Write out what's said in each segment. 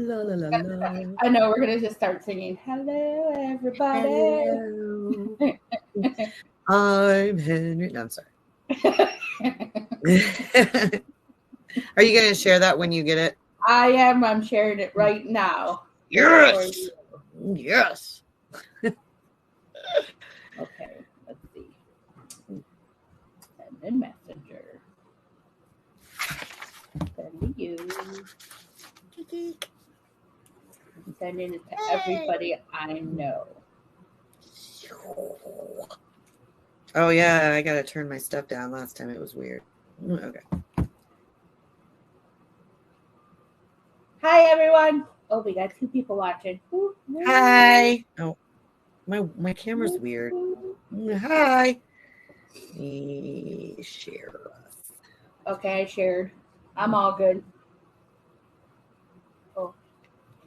La, la, la, la. I know we're gonna just start singing. Hello, everybody. Hello. I'm Henry. No, I'm sorry. Are you going to share that when you get it? I am. I'm sharing it right now. Yes. Yes. Okay, let's see. Send in Messenger. Send to you. I'm sending it to everybody I know. Oh, yeah. I got to turn my stuff down. Last time it was weird. Okay. Hi, everyone. Oh, we got 2 people watching. Hi. Oh, my camera's weird. Hi. Share us. Okay, I shared. I'm all good. Oh.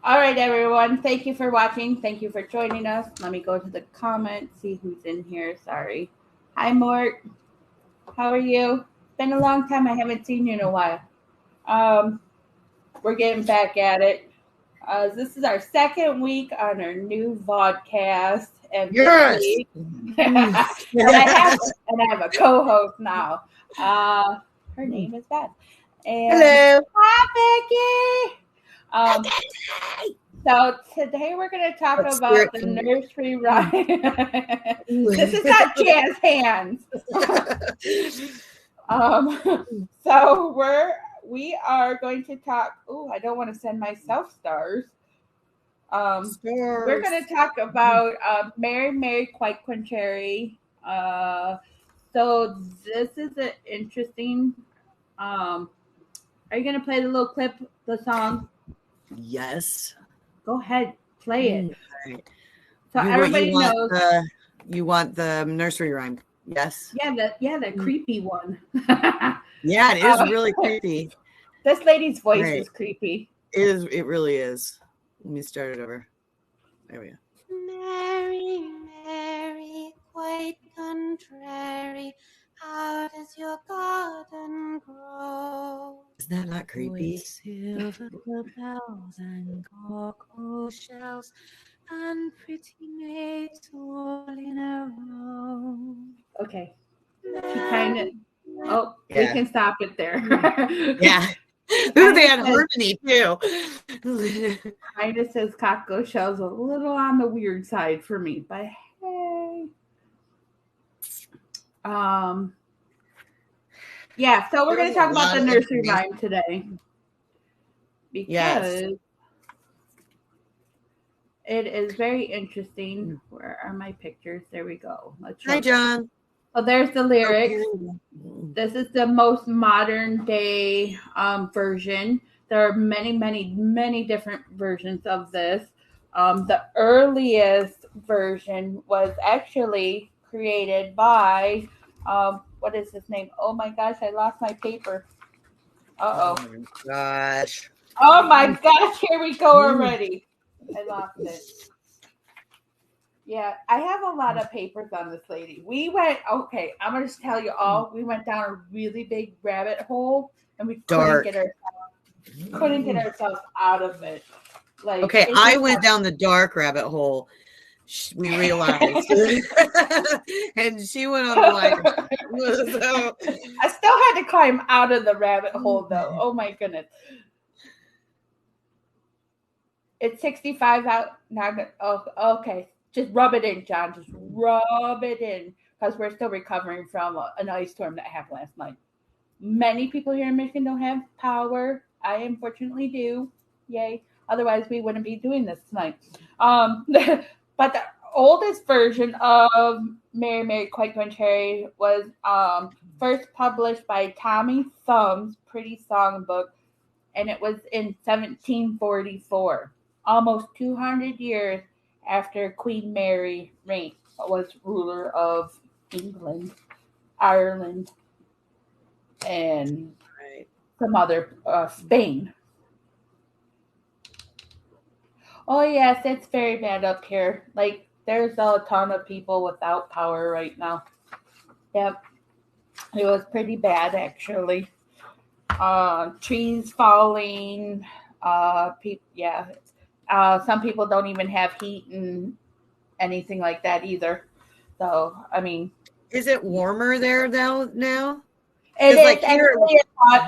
All right, everyone. Thank you for watching. Thank you for joining us. Let me go to the comments, see who's in here. Sorry. Hi, Mort. How are you? Been a long time. I haven't seen you in a while. We're getting back at it. This is our 2nd week on our new vodcast, and yes. this week, and I have a co-host now. Her name is Beth. And hello. Hi, Becky. So today we're going to talk about the nursery rhyme. This is not jazz hands. So we are going to talk. Oh, I don't want to send myself stars. We're going to talk about Mary Quite Contrary. So this is an interesting. Are you going to play the little clip, the song? Yes. Go ahead, play it. Right. So everybody knows. You want the nursery rhyme? Yes. Yeah, the creepy one. Yeah, it is really creepy. This lady's voice is creepy. It really is. Let me start it over. There we go. Mary, quite contrary, how does your garden grow? Is that not creepy? With silver bells and cocoa shells and pretty maids all in a row. Okay. She kind of. Oh, we can stop it there. Yeah. Ooh, they had harmony too. Kind of says cocoa shells a little on the weird side for me, but hey. Yeah, so we're going to talk about the nursery rhyme today. Because it is very interesting. Where are my pictures? There we go. Hi, John. Oh, there's the lyrics. This is the most modern day version. There are many, many, many different versions of this. The earliest version was actually created by, what is his name? Oh my gosh, I lost my paper. Uh-oh. Oh my gosh. Oh my gosh, here we go already. I lost it. Yeah, I have a lot of papers on this lady. I'm going to tell you all, we went down a really big rabbit hole and we couldn't get ourselves out of it. Like, okay, I went down the dark rabbit hole. We realized. And she went on the light. So, I still had to climb out of the rabbit hole, though. Oh, my goodness. It's 65 out. Okay. Just rub it in, John. Just rub it in. Because we're still recovering from an ice storm that happened last night. Many people here in Michigan don't have power. I unfortunately do. Yay. Otherwise, we wouldn't be doing this tonight. But the oldest version of Mary Quite Contrary was first published by Tommy Thumb's Pretty Songbook, and it was in 1744, almost 200 years after Queen Mary was ruler of England, Ireland, and some other Spain. Oh yes, it's very bad up here. Like there's a ton of people without power right now. Yep, it was pretty bad actually. Trees falling, Some people don't even have heat and anything like that either. So, I mean, Is it warmer there now? it 'Cause, is like, here- actually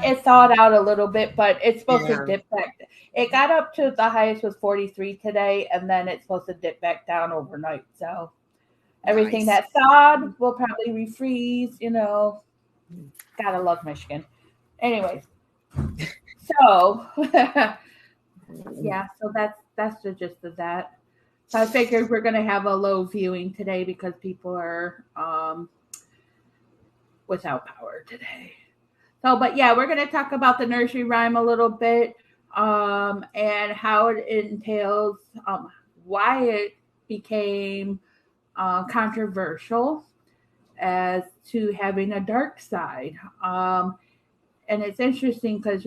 it thawed out a little bit, but it's supposed Yeah. to dip back. It got up to the highest was 43 today, and then it's supposed to dip back down overnight. So everything Nice. that thawed will probably refreeze. You know, gotta love Michigan. Anyways, so yeah, so that's the gist of that. So I figured we're gonna have a low viewing today because people are without power today. So, but yeah, we're gonna talk about the nursery rhyme a little bit, and how it entails, why it became controversial as to having a dark side. And it's interesting because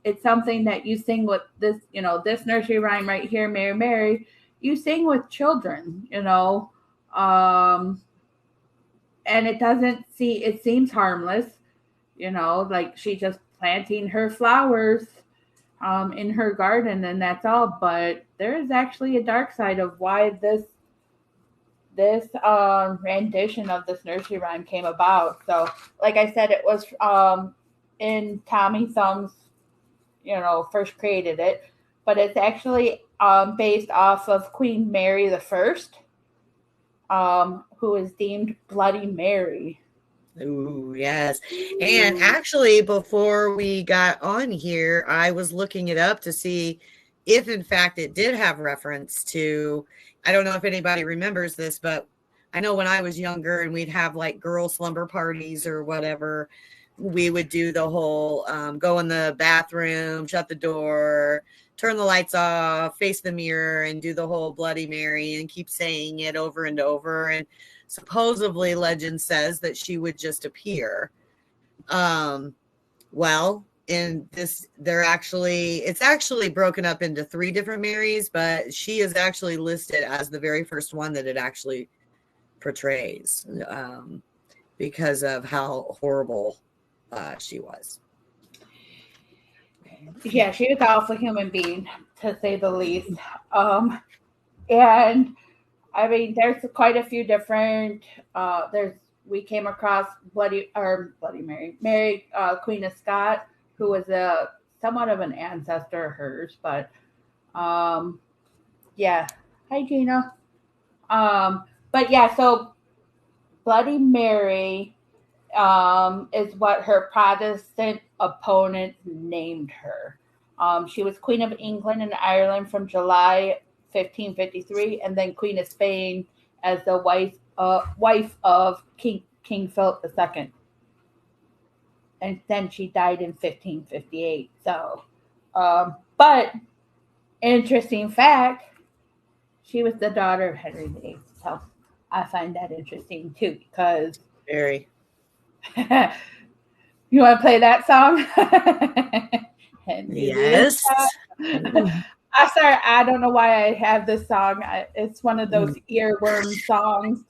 it's something that you sing with this, this nursery rhyme right here, Mary Mary, you sing with children, and it seems harmless, like she's just planting her flowers in her garden and that's all. But there is actually a dark side of why this rendition of this nursery rhyme came about. So, like I said, it was in Tommy Thumbs, first created it, but it's actually based off of Queen Mary the First, who is deemed Bloody Mary. Ooh, yes. And actually, before we got on here, I was looking it up to see if, in fact, it did have reference to. I don't know if anybody remembers this, but I know when I was younger and we'd have like girl slumber parties or whatever, we would do the whole go in the bathroom, shut the door, turn the lights off, face the mirror, and do the whole Bloody Mary and keep saying it over and over. And supposedly legend says that she would just appear. Well, in this, it's actually broken up into 3 different Marys, but she is actually listed as the very first one that it actually portrays, because of how horrible she was. Yeah, she was an awful human being, to say the least. And I mean, there's quite a few different. We came across Bloody Mary, Queen of Scots, who was somewhat of an ancestor of hers. But yeah, hi Gina. But yeah, so Bloody Mary is what her Protestant opponents named her. She was Queen of England and Ireland from July 1553, and then Queen of Spain as the wife of King Philip II. And then she died in 1558. So, but interesting fact, she was the daughter of Henry VIII. So I find that interesting too, because Very. You want to play that song? Yes. I don't know why I have this song. It's one of those earworm songs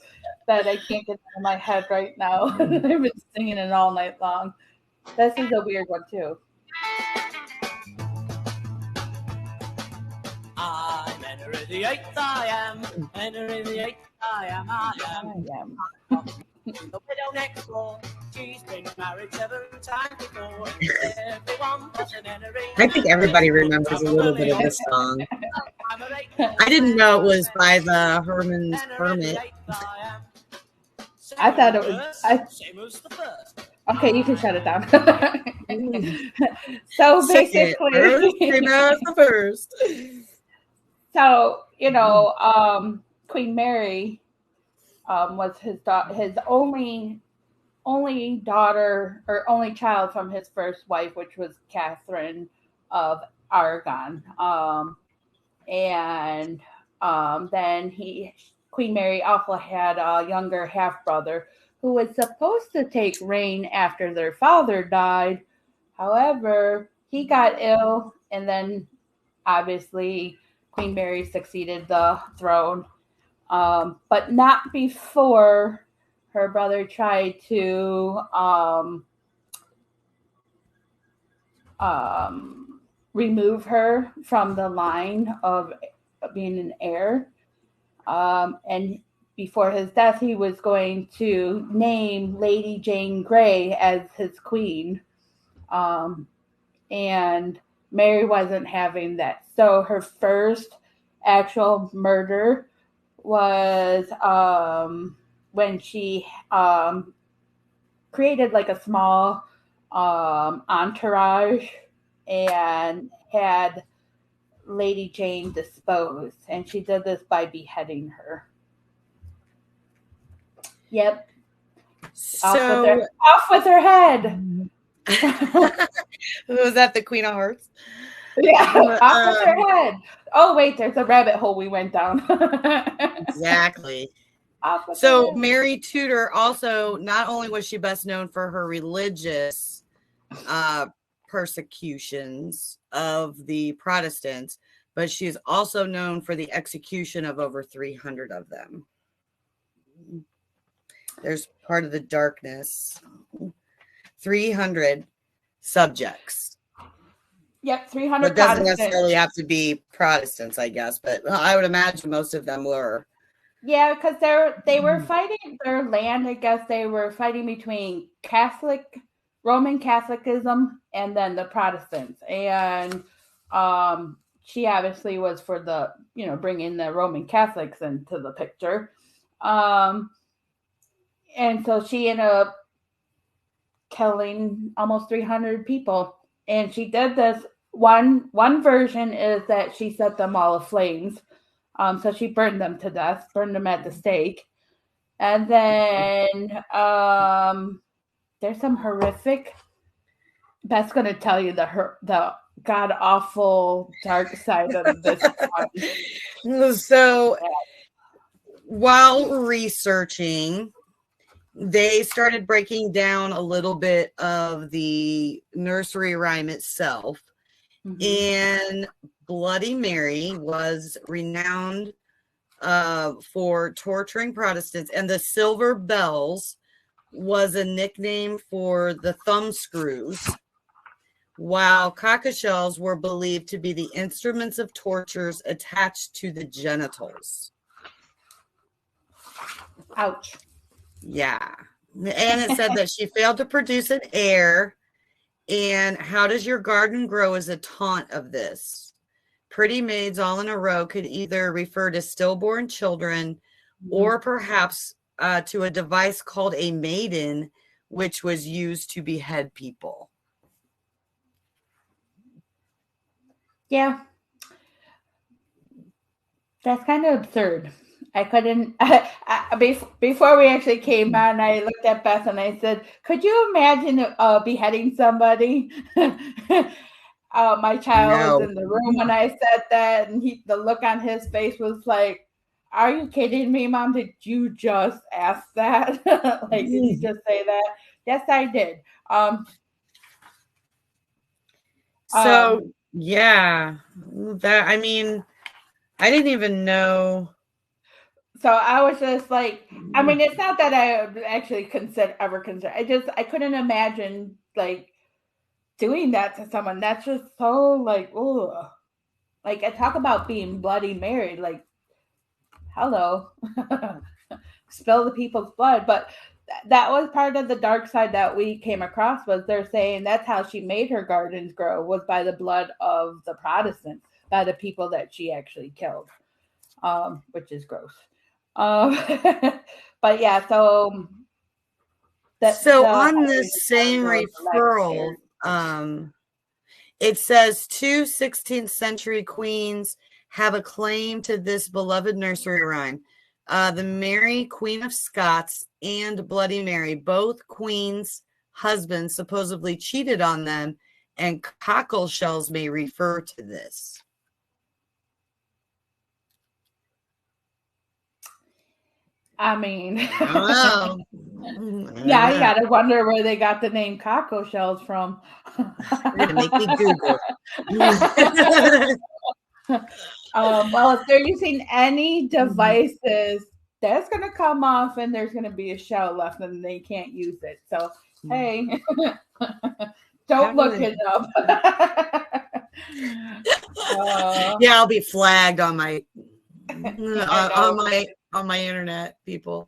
that I can't get out of my head right now. I've been singing it all night long. This is a weird one too. I'm Henry the Eighth, I am. Henry the Eighth, I am. The widow next door, she's been married 7 times before. Everyone was an Henry. I think everybody remembers a little bit of this song. I didn't know it was by the Herman's Hermit. I thought it was. Okay, you can shut it down. So basically, the first. So Queen Mary was his only daughter or only child from his first wife, which was Catherine of Aragon. And then Queen Mary also had a younger half brother who was supposed to take reign after their father died. However, he got ill, and then obviously Queen Mary succeeded the throne. But not before her brother tried to remove her from the line of being an heir. And before his death, he was going to name Lady Jane Grey as his queen. And Mary wasn't having that. So her first actual murder was when she created like a small entourage and had Lady Jane disposed. And she did this by beheading her. Yep. So Off with her head. was that the Queen of Hearts? Yeah, off with her head. Oh, wait, there's a rabbit hole we went down. Exactly. So Mary Tudor also, not only was she best known for her religious persecutions of the Protestants, but she is also known for the execution of over 300 of them. There's part of the darkness. 300 subjects. Yep, 300. It doesn't necessarily have to be Protestants, I guess, but I would imagine most of them were. Yeah, because they were fighting their land. I guess they were fighting between Roman Catholicism and then the Protestants. And she obviously was for the, bringing the Roman Catholics into the picture. And so she ended up killing almost 300 people. And she did this. One version is that she set them all aflames. So she burned them to death, burned them at the stake. And then there's some horrific. Beth's going to tell you the god-awful dark side of this one. So while researching, they started breaking down a little bit of the nursery rhyme itself. And Bloody Mary was renowned for torturing Protestants, and the Silver Bells was a nickname for the thumb screws, while cockleshells were believed to be the instruments of tortures attached to the genitals. Ouch. Yeah. And it said that she failed to produce an heir. And how does your garden grow is a taunt of this. Pretty maids all in a row could either refer to stillborn children or perhaps to a device called a maiden, which was used to behead people. Yeah. That's kind of absurd. I couldn't, before we actually came on, I looked at Beth and I said, could you imagine beheading somebody? My child was in the room when I said that, and the look on his face was like, are you kidding me, Mom? Did you just ask that? Did you just say that? Yes, I did. Yeah, I didn't even know. So I was just like, it's not that I would actually ever consider. I couldn't imagine doing that to someone. That's just so ugh. I talk about being Bloody Mary, hello, spill the people's blood. But that was part of the dark side that we came across, was they're saying that's how she made her gardens grow, was by the blood of the Protestants, by the people that she actually killed, which is gross. But yeah, so on this same referral, it says 2 16th century queens have a claim to this beloved nursery rhyme. The Mary, Queen of Scots, and Bloody Mary, both queens' husbands supposedly cheated on them, and cockleshells may refer to this. I don't know. Yeah, I gotta wonder where they got the name cockleshells from. You're gonna make me Google. Well, if they're using any devices, that's gonna come off, and there's gonna be a shell left, and they can't use it. So, hey, don't look it up. Yeah, I'll be flagged on my I on my internet, people.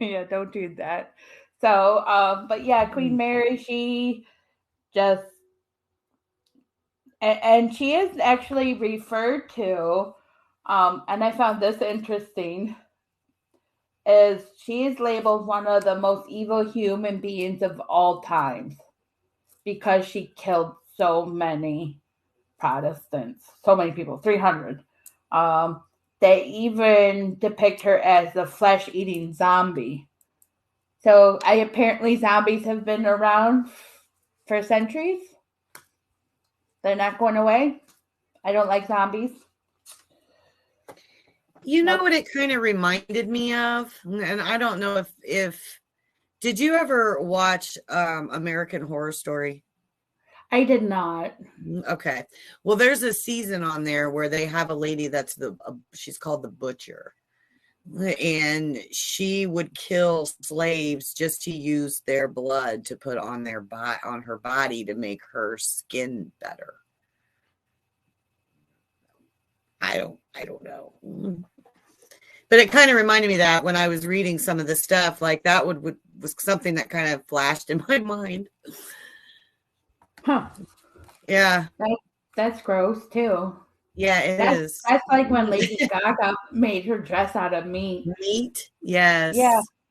Yeah, don't do that. So, but yeah, Queen Mary, she just, and she is actually referred to, and I found this interesting, is she is labeled one of the most evil human beings of all times because she killed so many Protestants, so many people, 300. They even depict her as the flesh-eating zombie. So apparently zombies have been around for centuries. They're not going away. I don't like zombies. You know what it kind of reminded me of? And I don't know if did you ever watch American Horror Story? I did not. Okay. Well, there's a season on there where they have a lady that's she's called the Butcher. And she would kill slaves just to use their blood to put on on her body to make her skin better. I don't know. But it kind of reminded me of that when I was reading some of the stuff, like that was something that kind of flashed in my mind. Huh. Yeah. That's gross too. Yeah, it is. That's like when Lady Gaga made her dress out of meat. Meat? Yes.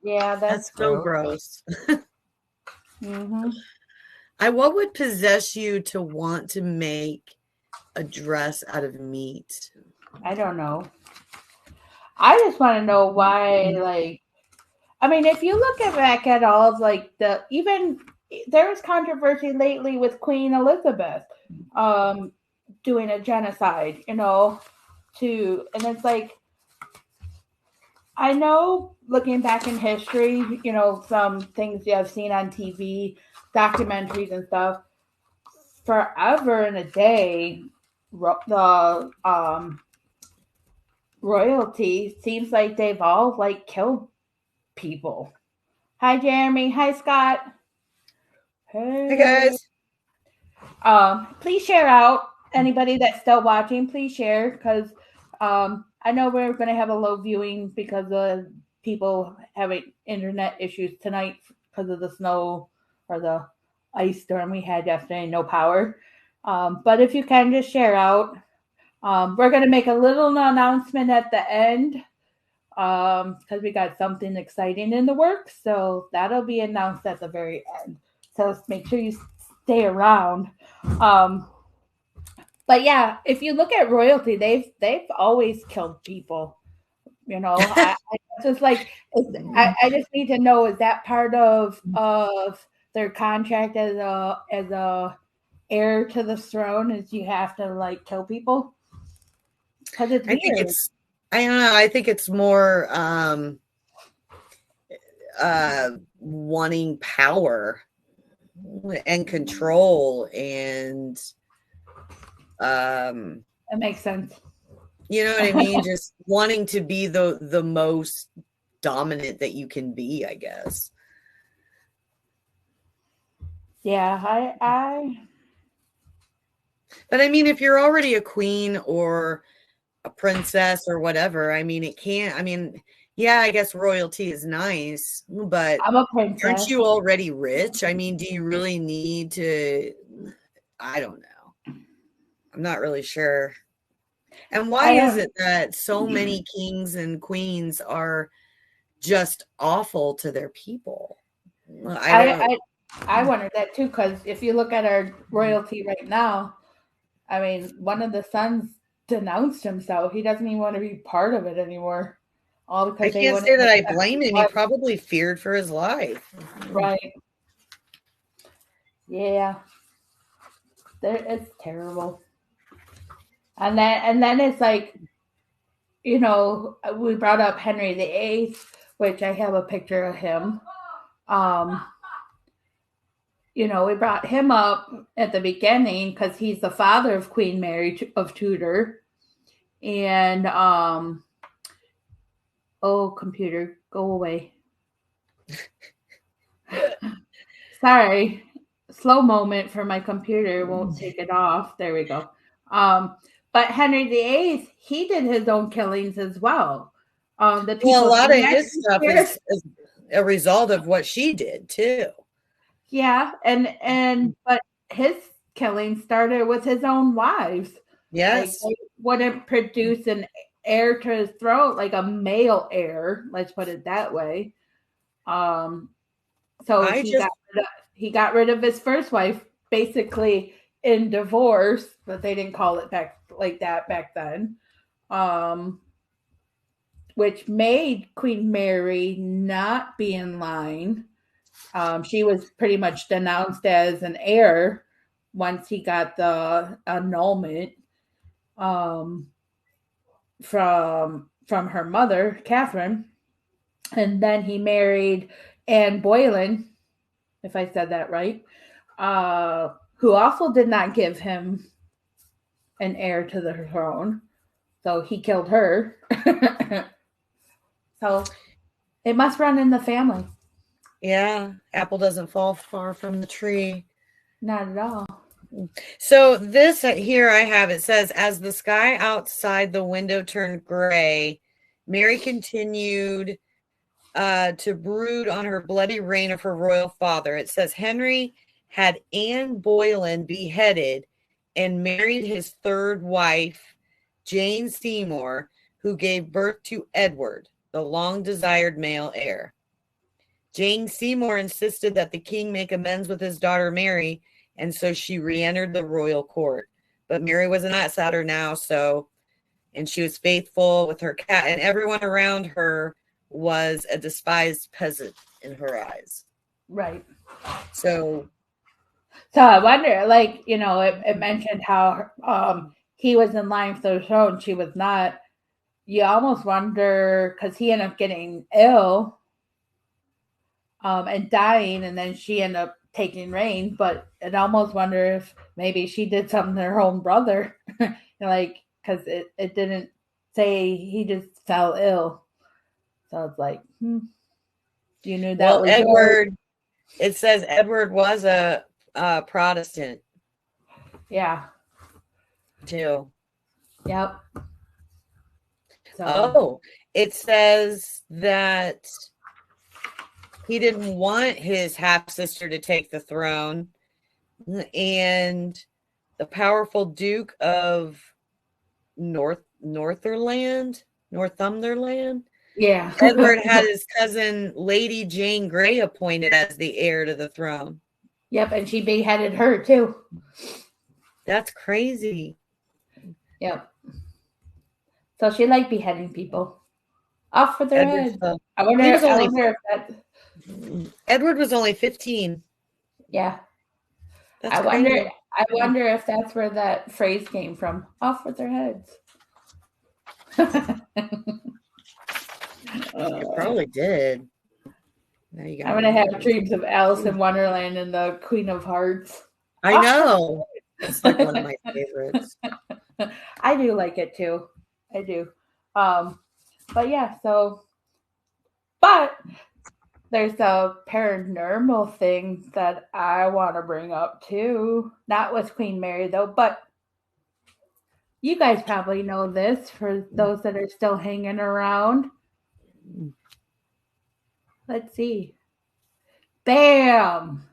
Yeah, that's so gross. Mm-hmm. What would possess you to want to make a dress out of meat? I don't know. I just want to know why, like, I mean, if you look back at all of, like, even there was controversy lately with Queen Elizabeth doing a genocide, and it's like, I know looking back in history, some things you have seen on TV, documentaries and stuff, forever and a day, the royalty seems like they've all like killed people. Hi, Jeremy. Hi, Scott. Hey guys. Please share out. Anybody that's still watching, please share, because I know we're going to have a low viewing because of people having internet issues tonight because of the snow or the ice storm we had yesterday. No power. But if you can, just share out. We're going to make a little announcement at the end because we got something exciting in the works. So that'll be announced at the very end. So make sure you stay around. But yeah, if you look at royalty, they've always killed people. I just like I just need to know, is that part of their contract as a heir to the throne, is you have to like kill people? Because it's weird. I don't know. I think it's more wanting power and control, and it makes sense. You know what I mean? Just wanting to be the most dominant that you can be, I guess. Yeah, But I mean, if you're already a queen or a princess or whatever, I mean, yeah, I guess royalty is nice, but I'm a princess. Aren't you already rich? I mean, do you really need to? I don't know. I'm not really sure. And why is it that so many kings and queens are just awful to their people? I wonder that too, because if you look at our royalty right now, I mean, one of the sons denounced himself. He doesn't even want to be part of it anymore. All because I can't say that I blame him. He probably feared for his life. Right. Yeah. It's terrible. And then it's like, we brought up Henry VIII, which I have a picture of him. We brought him up at the beginning because he's the father of Queen Mary of Tudor. And, computer, go away. Sorry. Slow moment for my computer. Won't take it off. There we go. But Henry VIII, he did his own killings as well. The people Well, a lot of his next stuff year- is a result of what she did too. yeah, and but his killing started with his own wives. Yes. Like, they wouldn't produce an heir to his throne, like a male heir. Let's put it that way. So he got rid of his first wife, basically in divorce, but they didn't call it back like that back then. Which made Queen Mary not be in line. She was pretty much denounced as an heir once he got the annulment from her mother, Catherine, and then he married Anne Boleyn, if I said that right, who also did not give him an heir to the throne, so he killed her. So it must run in the family. Yeah, apple doesn't fall far from the tree. Not at all. So this here I have, it says, as the sky outside the window turned gray, Mary continued to brood on her bloody reign of her royal father. It says Henry had Anne Boleyn beheaded and married his third wife, Jane Seymour, who gave birth to Edward, the long-desired male heir. Jane Seymour insisted that the king make amends with his daughter Mary, and so she re-entered the royal court. But Mary was an outsider now, and she was faithful with her cat, and everyone around her was a despised peasant in her eyes. Right. So I wonder, like, it mentioned how he was in line for the throne, she was not. You almost wonder, because he ended up getting ill and dying, and then she ended up taking reign, but it almost wonder if maybe she did something to her own brother, like, because it didn't say, he just fell ill. So it's like, you knew that. Well, Edward, it says Edward was a Protestant. Yeah. Too. Yep. So, it says that he didn't want his half-sister to take the throne, and the powerful Duke of Northumberland. Yeah. Edward had his cousin Lady Jane Grey appointed as the heir to the throne. Yep, and she beheaded her too. That's crazy. Yep. So she liked beheading people off with their head. I wonder if that. Edward was only 15. Yeah. That's I crazy. wonder if that's where that phrase came from. Off with their heads. It probably did. Now you got. I'm gonna have dreams of Alice in Wonderland and the Queen of Hearts. I know. It's like one of my favorites. I do like it too. I do. But yeah, but there's a paranormal thing that I want to bring up too. Not with Queen Mary though, but you guys probably know this for those that are still hanging around. Let's see. Bam!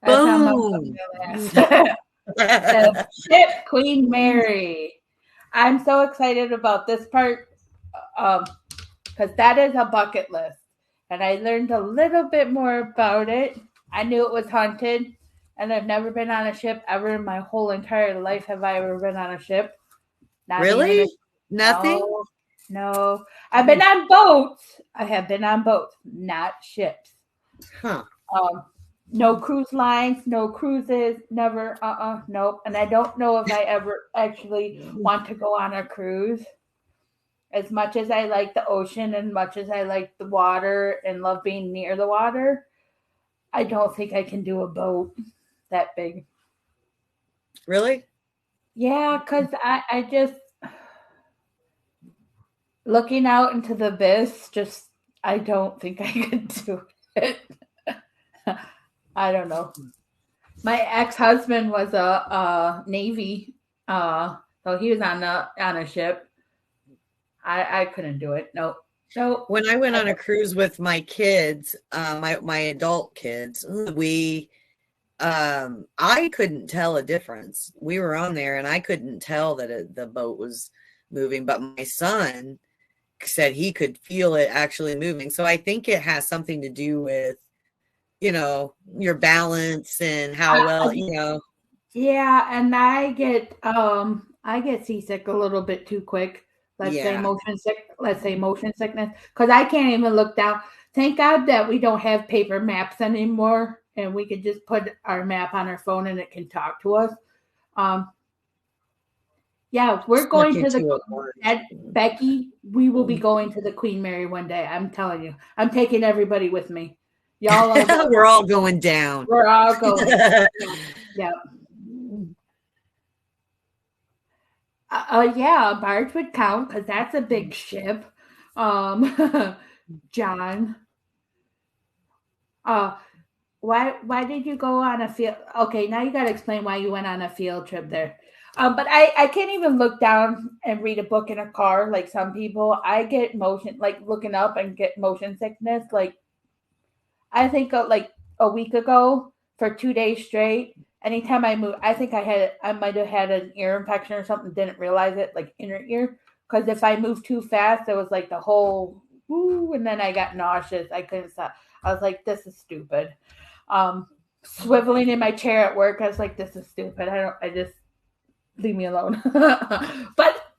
Boom! The ship Queen Mary. I'm so excited about this part because that is a bucket list. And I learned a little bit more about it. I knew it was haunted, and I've never been on a ship ever in my whole entire life. Have I ever been on a ship? Not really? Nothing? No. I've been on boats. I have been on boats, not ships. Huh. No cruise lines, no cruises, never, nope. And I don't know if I ever actually want to go on a cruise. As much as I like the ocean and much as I like the water and love being near the water, I don't think I can do a boat that big. Really? Yeah, because I just, looking out into the abyss, I don't think I could do it. I don't know. My ex-husband was a Navy So he was on a ship. I couldn't do it. Nope. When I went on a cruise with my kids, my adult kids, I couldn't tell a difference. We were on there and I couldn't tell that the boat was moving, but my son said he could feel it actually moving. So I think it has something to do with, your balance and how well, Yeah, and I get seasick a little bit too quick. Let's say motion sickness, because I can't even look down. Thank God that we don't have paper maps anymore, and we could just put our map on our phone and it can talk to us. We're going to Becky. We will be going to the Queen Mary one day. I'm telling you, I'm taking everybody with me. Y'all are we're all going down. We're all going. Yeah. A barge would count because that's a big ship. John, why did you go on a field? Okay, now you got to explain why you went on a field trip there. But I can't even look down and read a book in a car like some people. I get motion, like looking up and get motion sickness. Like I think like a week ago for 2 days straight. Anytime I move, I think I might have had an ear infection or something, didn't realize it, like inner ear. Because if I moved too fast, it was like the whole woo, and then I got nauseous. I couldn't stop. I was like, this is stupid. Swiveling in my chair at work, I was like, this is stupid. I just leave me alone. But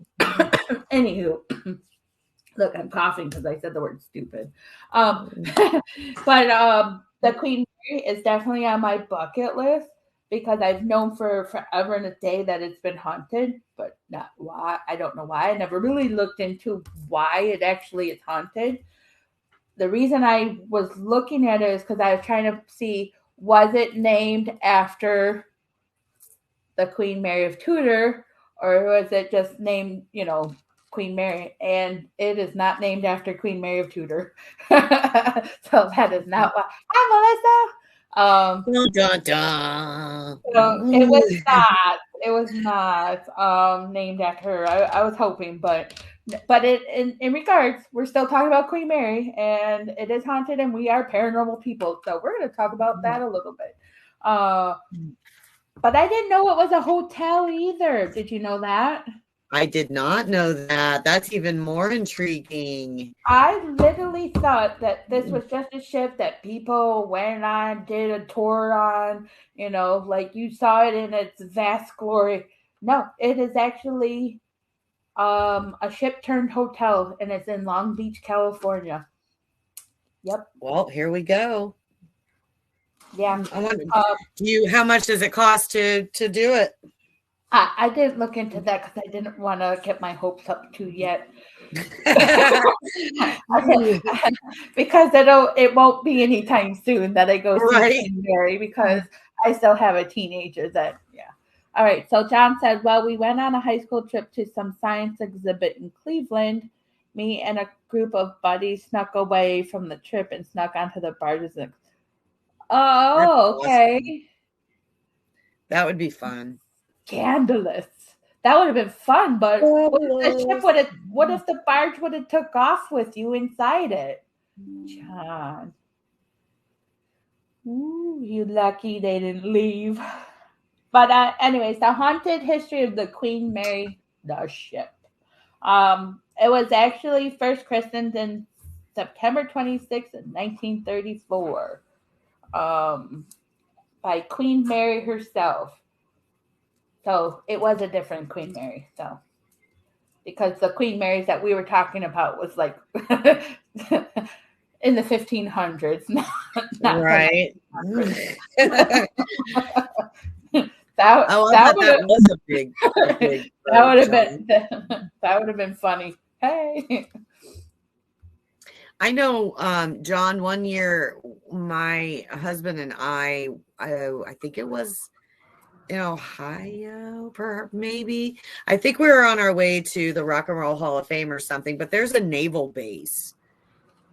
anywho, look, I'm coughing because I said the word stupid. But the Queen Mary is definitely on my bucket list, because I've known for forever and a day that it's been haunted, but not why. I don't know why. I never really looked into why it actually is haunted. The reason I was looking at it is because I was trying to see, was it named after the Queen Mary of Tudor, or was it just named, Queen Mary? And it is not named after Queen Mary of Tudor. So that is not why. Hi, Melissa. Dun, dun. It was not named after her. I was hoping, but in regards, we're still talking about Queen Mary, and it is haunted, and we are paranormal people, so we're going to talk about that a little bit. But I didn't know it was a hotel either. Did you know that? I did not know that. That's even more intriguing. I literally thought that this was just a ship that people went on, did a tour on, like you saw it in its vast glory. No, it is actually a ship turned hotel, and it's in Long Beach, California. Yep. Well, here we go. Yeah. How much does it cost to do it? I didn't look into that because I didn't want to get my hopes up too yet. Because it won't be anytime soon that I go see Queen Mary, because I still have a teenager that, yeah. All right. So John said, well, we went on a high school trip to some science exhibit in Cleveland. Me and a group of buddies snuck away from the trip and snuck onto the barges. Oh, okay. Awesome. That would be fun. Scandalous. That would have been fun, but what if the barge would have took off with you inside it? John. Ooh, you lucky they didn't leave. But anyways, the haunted history of the Queen Mary, the ship. It was actually first christened in September 26th, 1934, by Queen Mary herself. So it was a different Queen Mary. So, because the Queen Marys that we were talking about was like in the 1500s, not right. that was a big that would have been funny. Hey. I know, John, one year my husband and I think it was in Ohio, maybe. I think we were on our way to the Rock and Roll Hall of Fame or something, but there's a naval base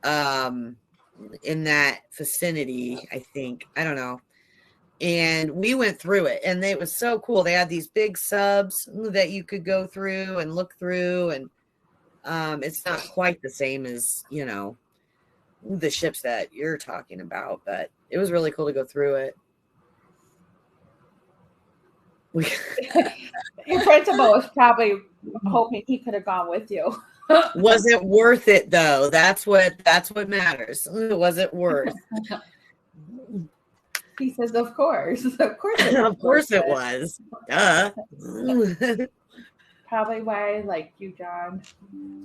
in that vicinity, I think. I don't know. and we went through it, and it was so cool. They had these big subs that you could go through and look through, and it's not quite the same as, you know, the ships that you're talking about, but it was really cool to go through it. Your principal was probably hoping he could have gone with you. Was it worth it though? That's what matters. Was it worth? He says, "Of course, of course, Of course it was. Duh." Probably why I liked you, John.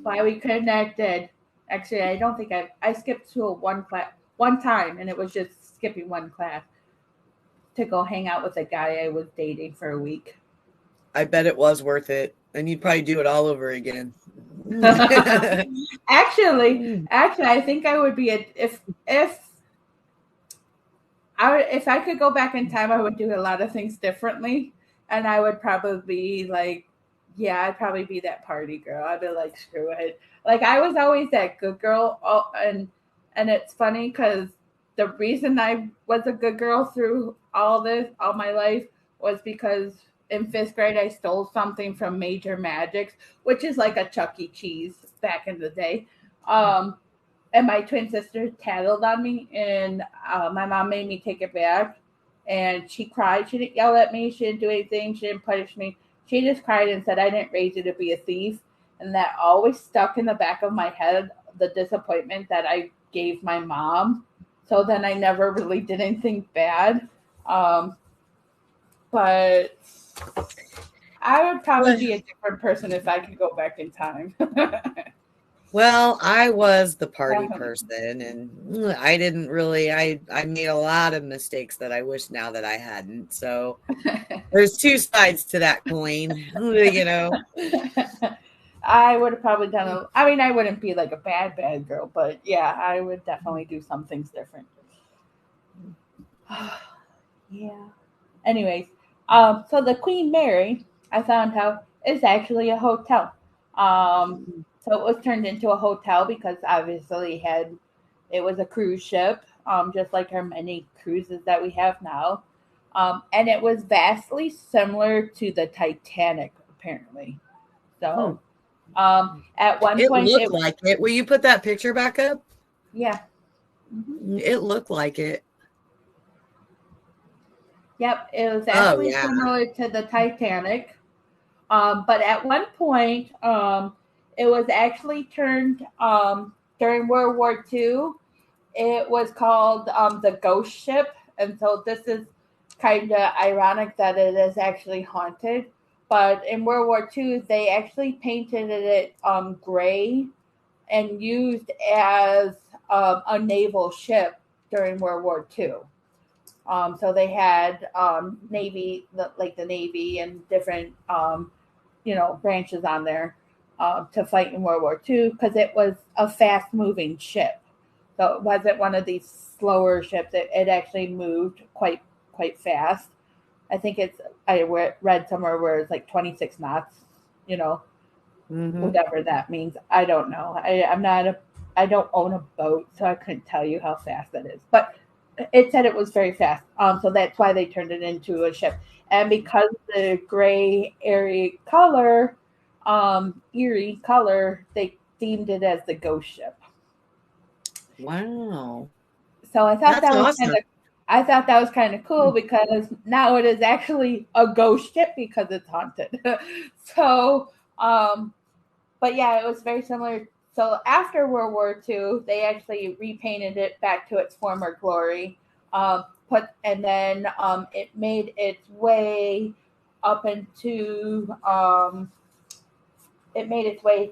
Why we connected. Actually, I don't think I skipped school one time, and it was just skipping one class to go hang out with a guy I was dating for a week. I bet it was worth it, and you'd probably do it all over again. Actually, I think I would be if I could go back in time, I would do a lot of things differently, and I would probably be like, yeah, I'd probably be that party girl. I'd be like, screw it. Like, I was always that good girl, and it's funny because the reason I was a good girl through all my life was because in 5th grade I stole something from Major Magics, which is like a Chuck E. Cheese back in the day. And my twin sister tattled on me, and my mom made me take it back. And she cried. She didn't yell at me. She didn't do anything. She didn't punish me. She just cried and said, I didn't raise you to be a thief. And that always stuck in the back of my head, the disappointment that I gave my mom. So then I never really did anything bad. But I would probably be a different person if I could go back in time. Well, I was the party person, and I didn't really, I made a lot of mistakes that I wish now that I hadn't. So there's two sides to that coin, you know. I would have probably done I wouldn't be like a bad girl, but yeah, I would definitely do some things different. Yeah. Anyways, so the Queen Mary, I found out, is actually a hotel. So it was turned into a hotel because obviously it was a cruise ship, just like our many cruises that we have now. And it was vastly similar to the Titanic, apparently. So at one point it looked like it. Will you put that picture back up? Yeah. Mm-hmm. It looked like it. Yep, it was actually similar to the Titanic. But at one point, it was actually turned during World War II. It was called the Ghost Ship. And so this is kind of ironic that it is actually haunted. But in World War II, they actually painted it gray and used as a naval ship during World War II. So they had Navy, like the Navy and different, branches on there to fight in World War II because it was a fast-moving ship. So it wasn't one of these slower ships. It actually moved quite fast. I think I read somewhere where it's like 26 knots, whatever that means. I don't know. I don't own a boat, so I couldn't tell you how fast that is. But it said it was very fast. So that's why they turned it into a ship. And because the gray, eerie color, they themed it as the Ghost Ship. Wow. So I thought That's awesome. that was kind of cool because now it is actually a ghost ship because it's haunted. So, but yeah, it was very similar. So after World War II, they actually repainted it back to its former glory. And then it made its way up into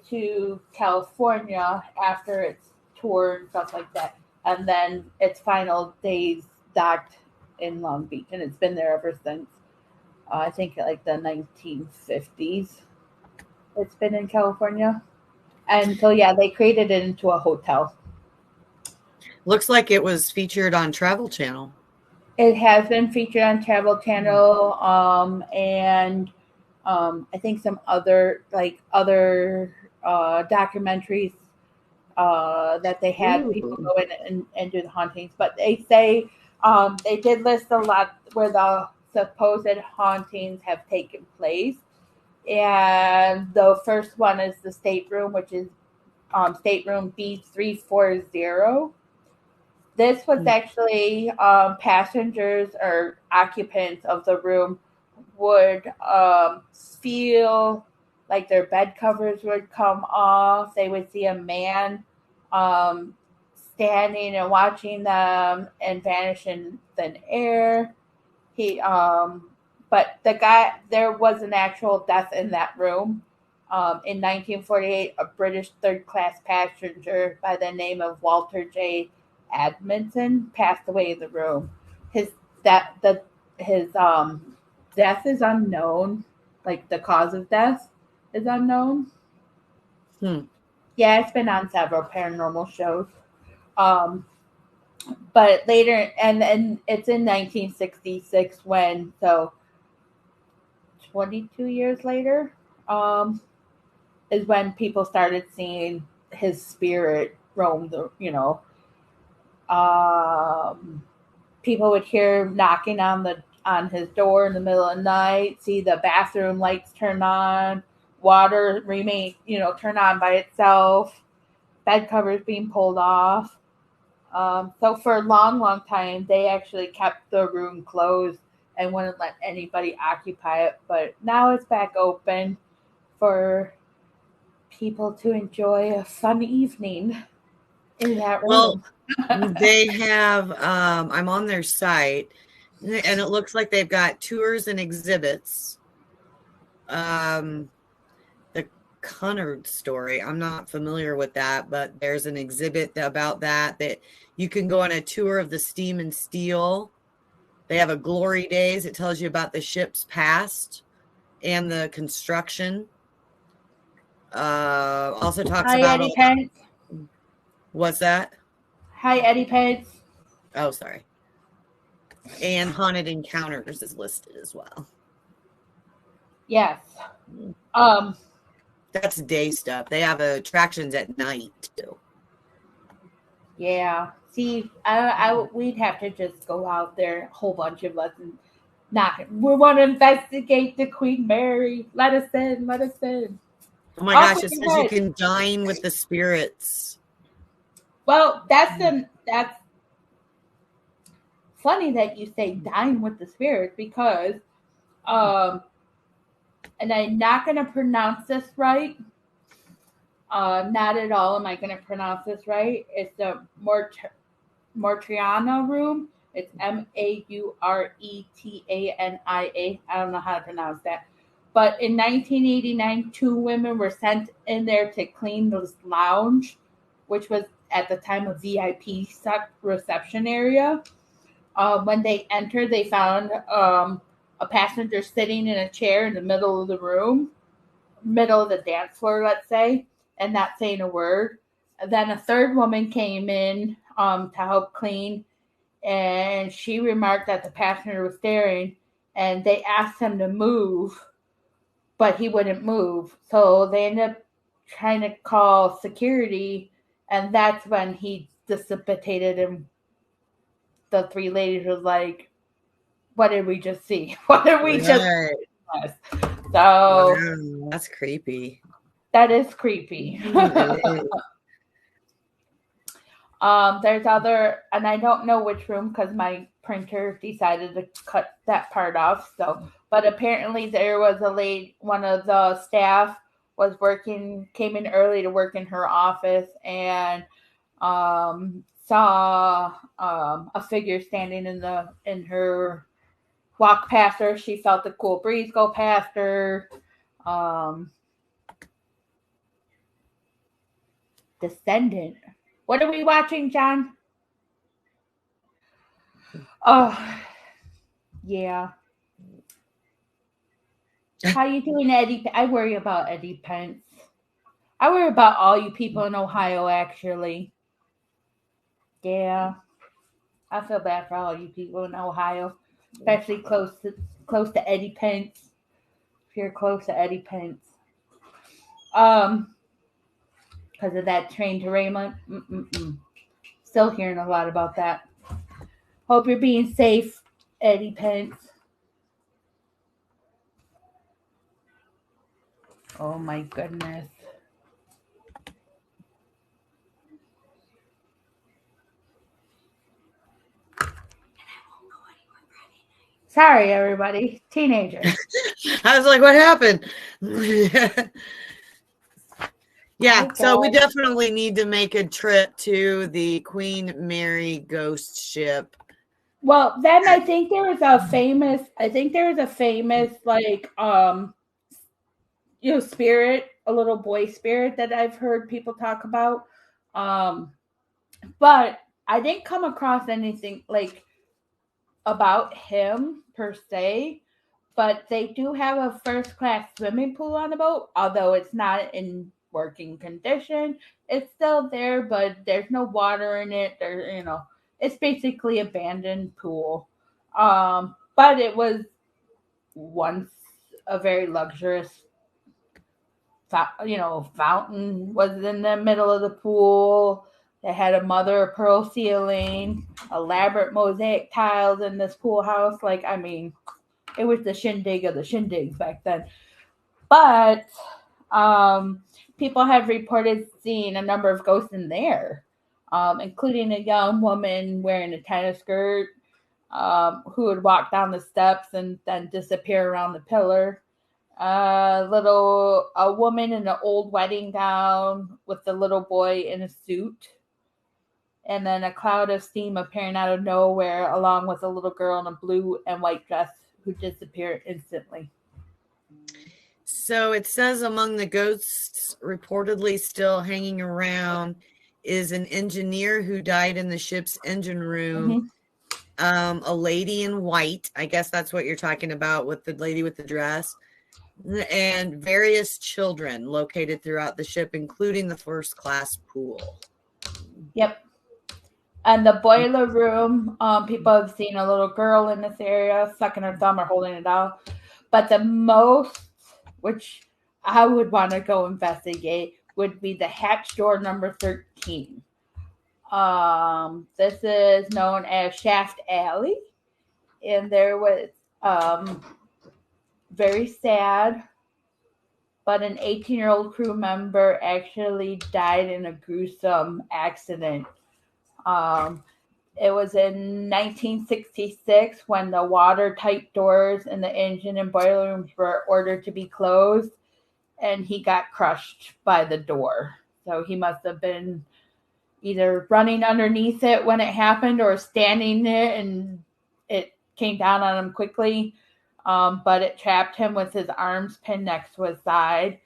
to California after its tour and stuff like that. And then its final days docked in Long Beach, and it's been there ever since. I think like the 1950s. It's been in California. And so, yeah, they created it into a hotel. Looks like it was featured on Travel Channel. It has been featured on Travel Channel, and I think some other documentaries that they had people go in and do the hauntings. But they say They did list a lot where the supposed hauntings have taken place. And the first one is the stateroom, which is stateroom B340. This was actually passengers or occupants of the room would feel like their bed covers would come off. They would see a man standing and watching them and vanish in thin air. But there was an actual death in that room. In 1948, a British third-class passenger by the name of Walter J. Edmondson passed away in the room. His death is unknown. Like the cause of death is unknown. Yeah, it's been on several paranormal shows. But later, and it's in 1966 when, so 22 years later, is when people started seeing his spirit roam the, people would hear knocking on his door in the middle of the night, see the bathroom lights turn on, water turn on by itself, bed covers being pulled off. So for a long, long time, they actually kept the room closed and wouldn't let anybody occupy it. But now it's back open for people to enjoy a fun evening in that room. Well, they have, I'm on their site, and it looks like they've got tours and exhibits. The Cunard story, I'm not familiar with that, but there's an exhibit about that you can go on a tour of the Steam and Steel. They have a Glory Days. It tells you about the ship's past and the construction. Also talks Hi, about Eddie Pence. What's that? Hi, Eddie Pence. Oh, sorry. And Haunted Encounters is listed as well. Yes. That's day stuff. They have attractions at night too. Yeah. See, we'd have to just go out there, a whole bunch of us, and knock it. We want to investigate the Queen Mary. Let us in. Let us in. Oh my gosh! It says you can dine with the spirits. Well, that's funny that you say dine with the spirits because, and I'm not going to pronounce this right. Not at all am I going to pronounce this right. It's the Mauretiana room. It's Mauretania. I don't know how to pronounce that. But in 1989, 2 women were sent in there to clean this lounge, which was at the time a VIP reception area. When they entered, they found a passenger sitting in a chair in the middle of the room, middle of the dance floor, let's say, and not saying a word. Then a third woman came in to help clean, and she remarked that the passenger was staring, and they asked him to move, but he wouldn't move. So they ended up trying to call security, and that's when he dissipated, and the 3 ladies were like, what did we just see? What did we just see? So wow, that's creepy. That is creepy. There's other, and I don't know which room because my printer decided to cut that part off. So, but apparently there was a lady, one of the staff was came in early to work in her office and saw a figure standing in her walk past her. She felt the cool breeze go past her. Descendant. What are we watching, John? Oh, yeah. How you doing, Eddie? I worry about Eddie Pence. I worry about all you people in Ohio, actually. Yeah. I feel bad for all you people in Ohio, especially close to Eddie Pence. If you're close to Eddie Pence. Because of that train derailment. Still hearing a lot about that. Hope you're being safe, Eddie Pence. Oh my goodness. Sorry, everybody. Teenager. I was like, what happened? Yeah, so we definitely need to make a trip to the Queen Mary ghost ship. Well, then I think there was a famous like spirit, a little boy spirit that I've heard people talk about. But I didn't come across anything like about him per se. But they do have a first class swimming pool on the boat, although it's not in working condition. It's still there, but there's no water in it. It's basically abandoned pool. But it was once a very luxurious fountain was in the middle of the pool. They had a mother of pearl ceiling, elaborate mosaic tiles in this pool house. It was the shindig of the shindigs back then. But people have reported seeing a number of ghosts in there, including a young woman wearing a tennis skirt who would walk down the steps and then disappear around the pillar. A woman in an old wedding gown with the little boy in a suit. And then a cloud of steam appearing out of nowhere, along with a little girl in a blue and white dress who disappeared instantly. So it says among the ghosts reportedly still hanging around is an engineer who died in the ship's engine room. Mm-hmm. A lady in white. I guess that's what you're talking about with the lady with the dress. And various children located throughout the ship, including the first class pool. Yep. And the boiler room, people have seen a little girl in this area sucking her thumb or holding it out. But the most, which I would want to go investigate, would be the hatch door number 13. This is known as Shaft Alley. And there was very sad, but an 18-year-old crew member actually died in a gruesome accident. It was in 1966 when the watertight doors in the engine and boiler rooms were ordered to be closed, and he got crushed by the door. So he must have been either running underneath it when it happened or standing there, and it came down on him quickly. But it trapped him with his arms pinned next to his side.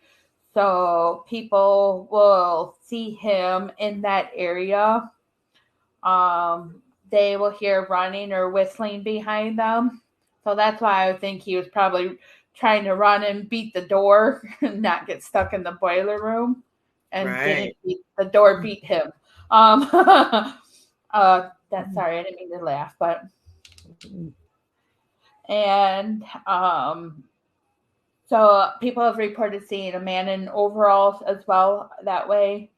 So people will see him in that area. They will hear running or whistling behind them. So that's why I would think he was probably trying to run and beat the door and not get stuck in the boiler room. And the door beat him. Sorry, I didn't mean to laugh, but... And so people have reported seeing a man in overalls as well that way.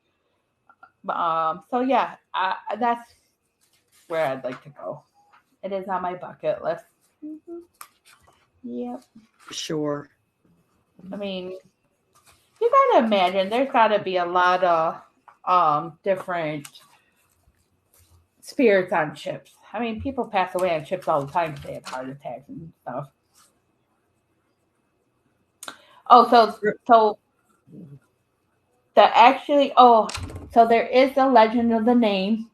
So yeah, that's where I'd like to go. It is on my bucket list. Mm-hmm. Yep. Sure. I mean, you gotta imagine there's gotta be a lot of different spirits on ships. I mean, people pass away on ships all the time because they have heart attacks and stuff. Oh, so there is a legend of the name.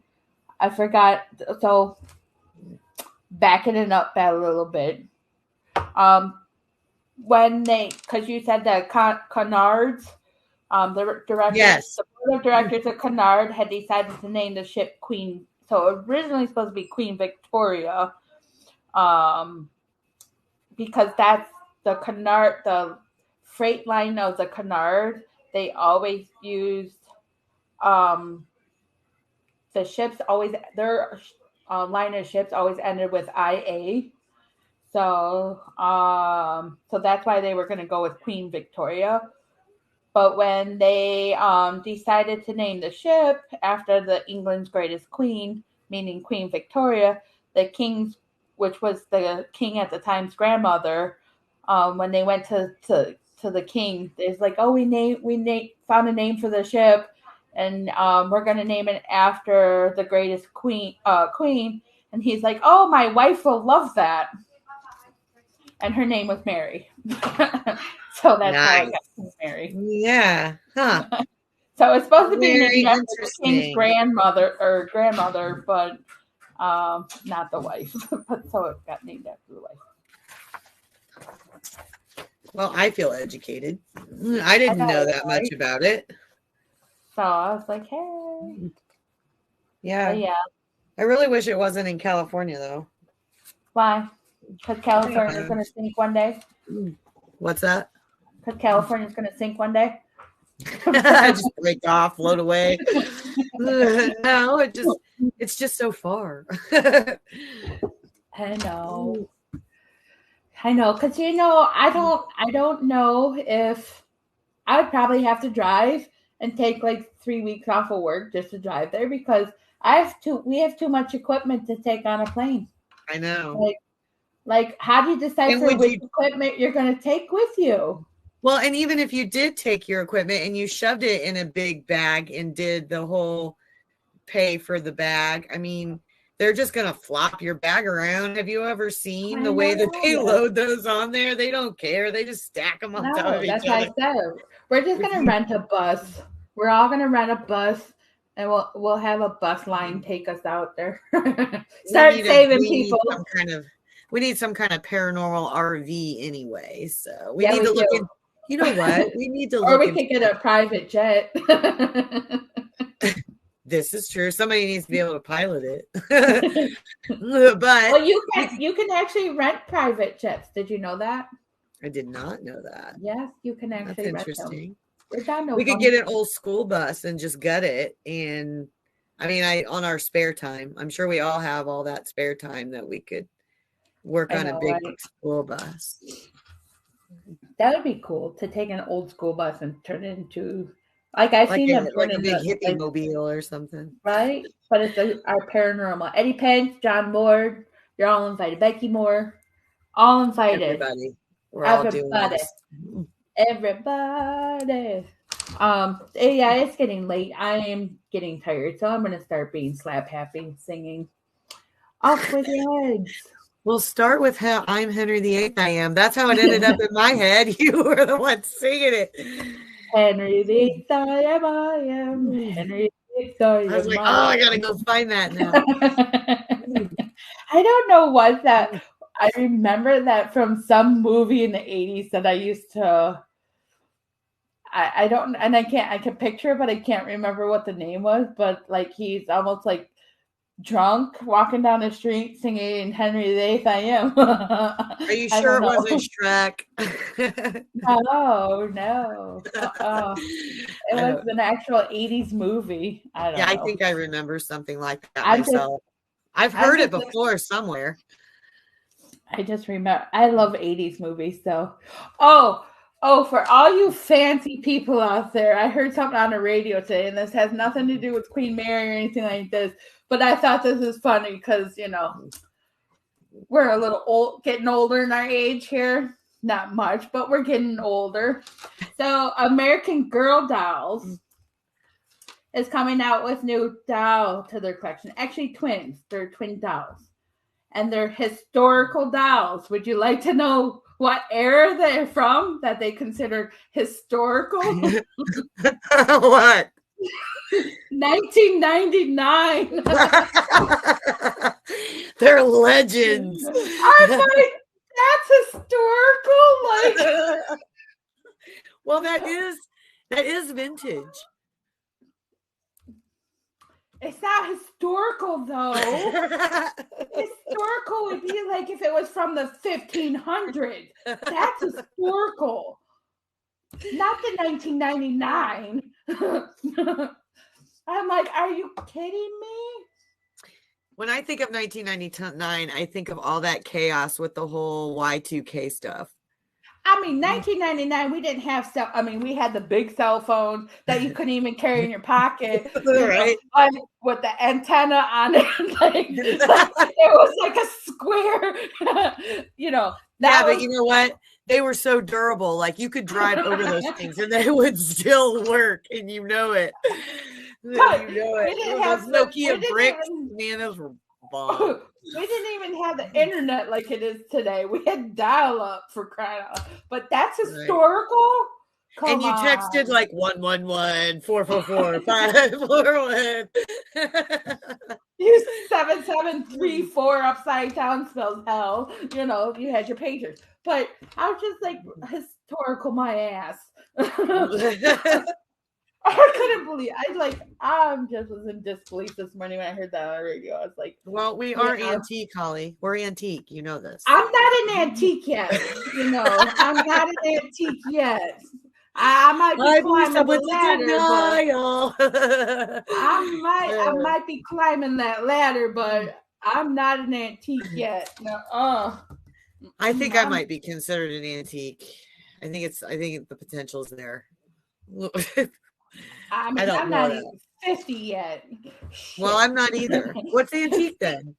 I forgot. So backing it up a little bit. Because you said that Cunards, the director, yes, the board of directors of Cunard had decided to name the ship Queen. So originally supposed to be Queen Victoria, because that's the Cunard, the freight line of the Cunard. They always used the ships their line of ships always ended with IA. So that's why they were going to go with Queen Victoria. But when they decided to name the ship after the England's greatest queen, meaning Queen Victoria, the king's, which was the king at the time's grandmother, when they went to the king, it's like, oh, we found a name for the ship, and we're gonna name it after the greatest queen. And he's like, oh, my wife will love that. And her name was Mary. So that's how I got Mary. Yeah. Huh. So it's supposed to be Very named after the king's grandmother, but not the wife. But so it got named after the wife. Well, I feel educated. I didn't know that much about it. So I was like, hey. Yeah. But yeah. I really wish it wasn't in California, though. Why? Because California's going to sink one day? What's that? Because California's going to sink one day? Just break off, float away. No, it's just so far. I know. Because I don't know if I would probably have to drive and take like 3 weeks off of work just to drive there, because we have too much equipment to take on a plane. I know. Like how do you decide which equipment you're going to take with you? Well, and even if you did take your equipment and you shoved it in a big bag and did the whole pay for the bag, I mean, they're just going to flop your bag around. Have you ever seen the way that they load those on there? They don't care. They just stack them on top of each other. That's what I said. We're just going to rent a bus. We're all going to rent a bus, and we'll have a bus line take us out there. Start saving people. We need some kind of paranormal RV anyway. So we need to look in. You know what? We need to look. Or we could get a private jet. This is true. Somebody needs to be able to pilot it. But well, you can actually rent private jets. Did you know that? I did not know that. Yes, you can actually rent them. We could get an old school bus and just gut it. And I mean, on our spare time, I'm sure we all have all that spare time that we could work on a big school bus. That would be cool to take an old school bus and turn it into, I've seen them like a big hippie mobile or something, right? But it's our paranormal. Eddie Pence, John Ward, you're all invited. Becky Moore, all invited. Everybody, we're all doing this. Everybody. Yeah, it's getting late. I am getting tired, so I'm gonna start being slap happy, singing. Off with your heads. We'll start with how I'm Henry VIII. I am. That's how it ended up in my head. You were the one singing it. Henry VIII, I am. Henry VIII, I am. I was like, I gotta go find that now. I don't know what that. I remember that from some movie in the 80s that I used to. I don't, and I can picture it, but I can't remember what the name was. But like he's almost like drunk walking down the street singing Henry VIII I am. Are you sure it wasn't Shrek? No. It was an actual 80s movie. I don't know. I think I remember something like that myself. I've heard it before somewhere. I just remember, I love 80s movies. So, for all you fancy people out there, I heard something on the radio today, and this has nothing to do with Queen Mary or anything like this, but I thought this is funny because, we're a little old, getting older in our age here. Not much, but we're getting older. So American Girl Dolls is coming out with new doll to their collection. Actually, twins. They're twin dolls. And they're historical dolls. Would you like to know what era they're from that they consider historical? What? 1999. They're legends. I'm like, that's historical. Like, well, that is vintage. It's not historical, though. Historical would be like if it was from the 1500s. That's historical. Not the 1999. I'm like, are you kidding me? When I think of 1999, I think of all that chaos with the whole Y2K stuff. I mean, 1999, we didn't have we had the big cell phone that you couldn't even carry in your pocket, Right. with the antenna on it. It was like a square, But you know what? They were so durable. Like you could drive over those things and they would still work, and you know it. But You know we it. didn't Those have Nokia bricks, man, those were bomb. We didn't even have the internet like it is today. We had dial-up, for crying out loud. But that's historical. Come and you texted on. like 111 444 541. You 7734 upside down spells hell. You had your pagers. But I was just like historical my ass. I couldn't believe I just was in disbelief this morning when I heard that on the radio. I was like, well, we are antique, Holly. We're antique. You know this. I'm not an antique yet. I'm not an antique yet. I might be climbing the ladder. I might be climbing that ladder, but I'm not an antique yet. No. I think I might be considered an antique. I think the potential is there. I'm not even 50 yet. Well, I'm not either. What's antique then?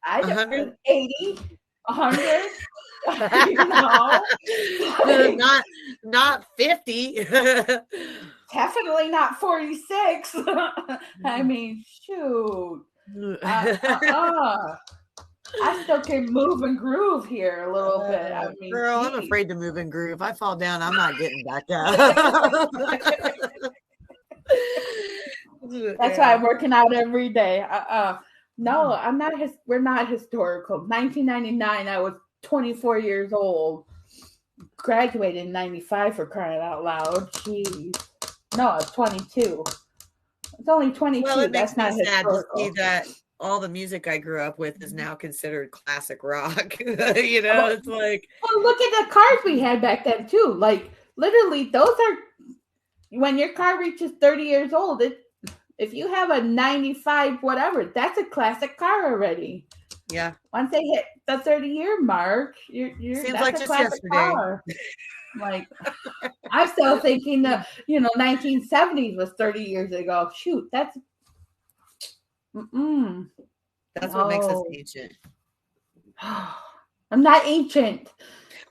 180, 100. Not 50. Definitely not 46. I mean, shoot. I still can move and groove here a little bit. I mean, girl, I'm afraid to move and groove. If I fall down, I'm not getting back up. That's why I'm working out every day. No, I'm not. We're not historical. 1999, I was 24 years old. Graduated in 95, for crying out loud. Jeez. No, I was 22. It's only 22. Well, it That's makes not me sad to historical. see that all the music I grew up with is now considered classic rock. It's like. Well, look at the cars we had back then too. Like literally, those are when your car reaches 30 years old. If you have a 95 whatever, that's a classic car already. Yeah. Once they hit the 30-year mark, you're seems that's like a just classic yesterday. car. Like I'm still thinking that 1970s was 30 years ago. Shoot, that's what makes us ancient. I'm not ancient.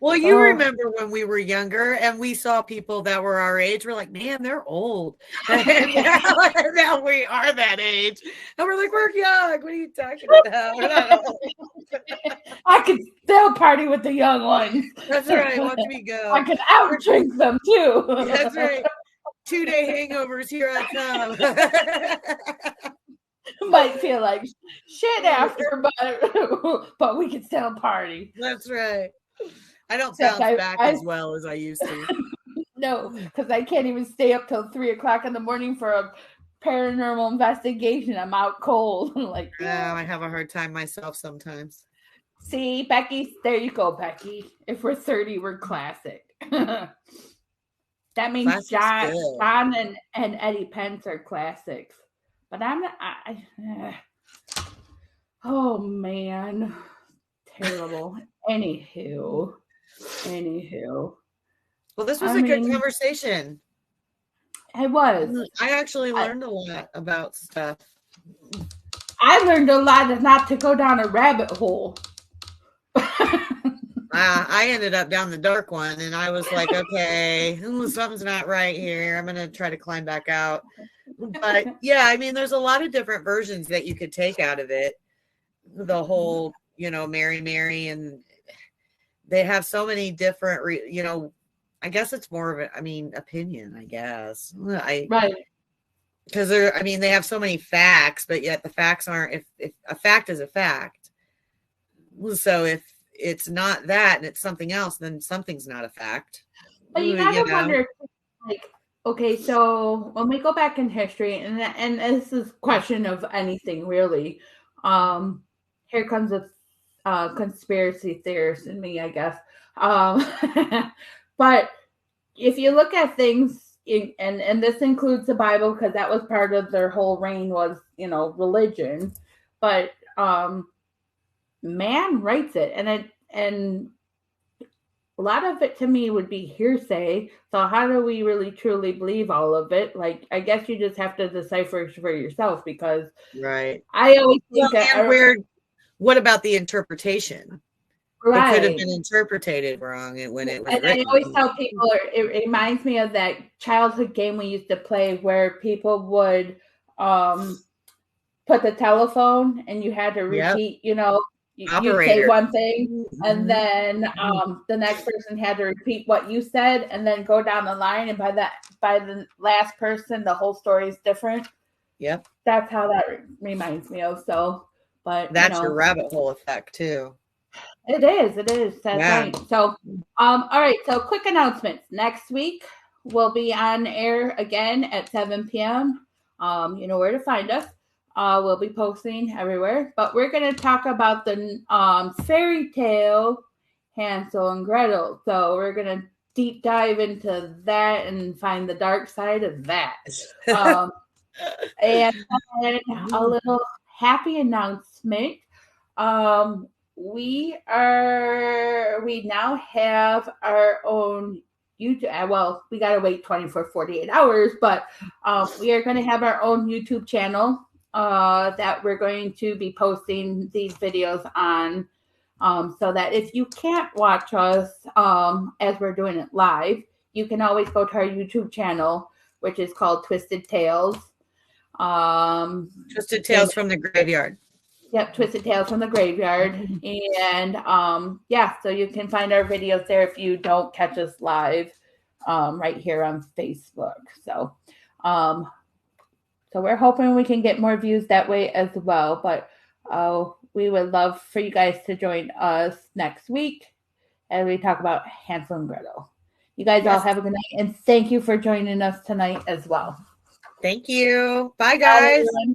Well, you remember when we were younger and we saw people that were our age. We're like, man, they're old. And now we are that age. And we're like, we're young. What are you talking about? I could still party with the young ones. That's right. Watch me go. I can outdrink them too. That's right. 2-day hangovers here I come. Might feel like shit after, but we can still party. That's right. I don't bounce back as well as I used to. No, because I can't even stay up till 3:00 in the morning for a paranormal investigation. I'm out cold. I have a hard time myself sometimes. See, Becky, there you go, Becky. If we're 30, we're classic. That means John and Eddie Pence are classics. But I'm not. Oh man, terrible. Anywho. Well, this was a good conversation. It was. I actually learned a lot about stuff. I learned a lot not to go down a rabbit hole. I ended up down the dark one, and I was like, okay, something's not right here. I'm going to try to climb back out. But yeah, I mean, there's a lot of different versions that you could take out of it. The whole, Mary, and they have so many different, I guess it's more of opinion, I guess. Right. Because they have so many facts, but yet the facts aren't, if a fact is a fact. So if it's not that and it's something else, then something's not a fact. But you gotta wonder, okay, so when we go back in history, and this is a question of anything really, here comes a conspiracy theorist in me, I guess. But if you look at things, and this includes the Bible, because that was part of their whole reign was, religion. But man writes it, and a lot of it to me would be hearsay. So how do we really truly believe all of it? Like, I guess you just have to decipher for yourself, because Right. I always think what about the interpretation? right. It could have been interpreted wrong when it was and written. I always tell people, it reminds me of that childhood game we used to play where people would put the telephone and you had to repeat, you say one thing and then the next person had to repeat what you said and then go down the line, and by the last person the whole story is different. Yep. That's how that reminds me of. So, but that's your rabbit hole effect too. It is. That's right. So, all right. So, quick announcements. Next week we'll be on air again at 7 p.m. You know where to find us. We'll be posting everywhere, but we're going to talk about the fairy tale Hansel and Gretel. So we're going to deep dive into that and find the dark side of that. And a little happy announcement. We now have our own YouTube. Well, we got to wait 48 hours, but we are going to have our own YouTube channel that we're going to be posting these videos on, so that if you can't watch us as we're doing it live, you can always go to our YouTube channel, which is called Twisted Tales. Twisted Tales from the Graveyard. Yep, Twisted Tales from the Graveyard. And so you can find our videos there if you don't catch us live right here on Facebook. So we're hoping we can get more views that way as well. But we would love for you guys to join us next week as we talk about Hansel and Gretel. You guys all have a good night, and thank you for joining us tonight as well. Thank you. Bye, guys. Bye,